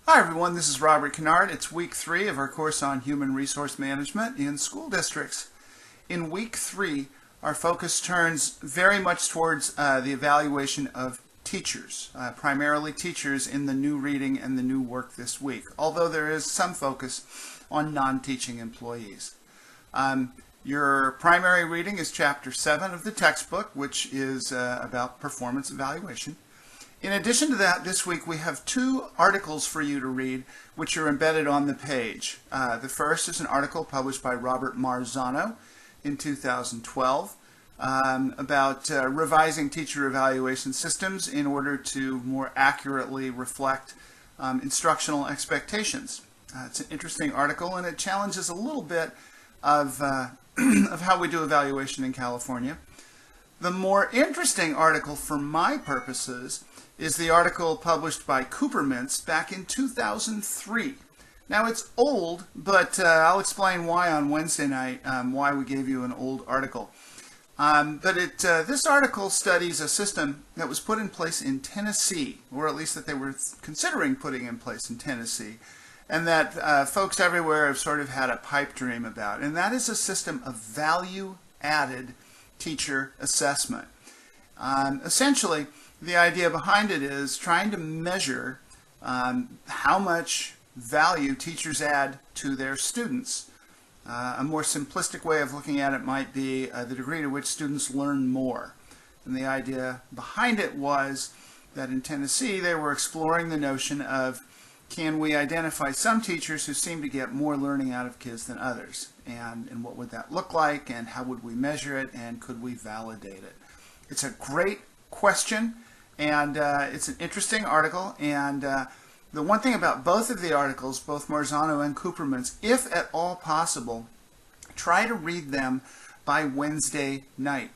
Hi everyone, this is Robert Kennard. It's week 3 of our course on human resource management in school districts. In week 3, our focus turns very much towards the evaluation of teachers, primarily teachers in the new reading and the new work this week, although there is some focus on non-teaching employees. Your primary reading is Chapter 7 of the textbook, which is about performance evaluation. In addition to that, this week we have 2 articles for you to read, which are embedded on the page. The first is an article published by Robert Marzano in 2012 about revising teacher evaluation systems in order to more accurately reflect instructional expectations. It's an interesting article, and it challenges a little bit of how we do evaluation in California. The more interesting article for my purposes is the article published by Coopermintz back in 2003. Now it's old, but I'll explain why on Wednesday night, why we gave you an old article. This article studies a system that was put in place in Tennessee, or at least that they were considering putting in place in Tennessee, and that folks everywhere have sort of had a pipe dream about, and that is a system of value-added teacher assessment. Essentially, the idea behind it is trying to measure how much value teachers add to their students. A more simplistic way of looking at it might be the degree to which students learn more. And the idea behind it was that in Tennessee they were exploring the notion of, can we identify some teachers who seem to get more learning out of kids than others? And what would that look like, and how would we measure it, and could we validate it? It's a great question, and it's an interesting article, and the one thing about both of the articles, both Marzano and Coopermintz, if at all possible, try to read them by Wednesday night,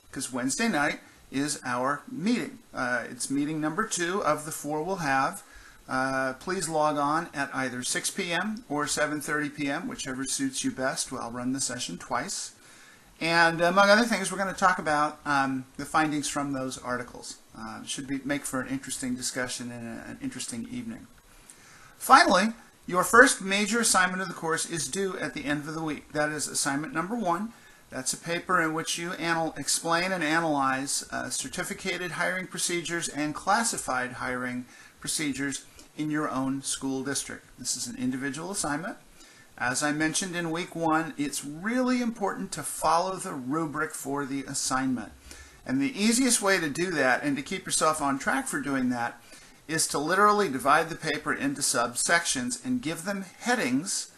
because Wednesday night is our meeting. It's meeting number 2 of the 4 we'll have. Please log on at either 6 p.m. or 7:30 p.m., whichever suits you best. I'll run the session twice. And among other things, we're going to talk about the findings from those articles. Should make for an interesting discussion and an interesting evening. Finally, your first major assignment of the course is due at the end of the week. That is assignment number 1. That's a paper in which you explain and analyze certificated hiring procedures and classified hiring procedures in your own school district. This is an individual assignment. As I mentioned in week 1, it's really important to follow the rubric for the assignment. And the easiest way to do that, and to keep yourself on track for doing that, is to literally divide the paper into subsections and give them headings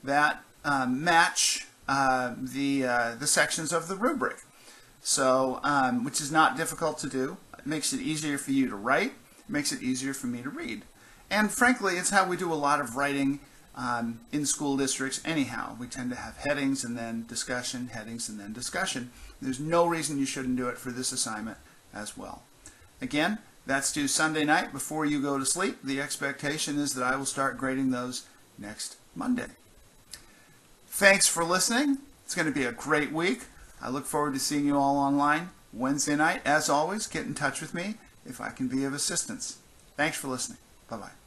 that match the sections of the rubric. So, which is not difficult to do. It makes it easier for you to write. It makes it easier for me to read. And frankly, it's how we do a lot of writing in school districts anyhow. We tend to have headings and then discussion, headings and then discussion. There's no reason you shouldn't do it for this assignment as well. Again, that's due Sunday night before you go to sleep. The expectation is that I will start grading those next Monday. Thanks for listening. It's going to be a great week. I look forward to seeing you all online Wednesday night. As always, get in touch with me if I can be of assistance. Thanks for listening. Bye-bye.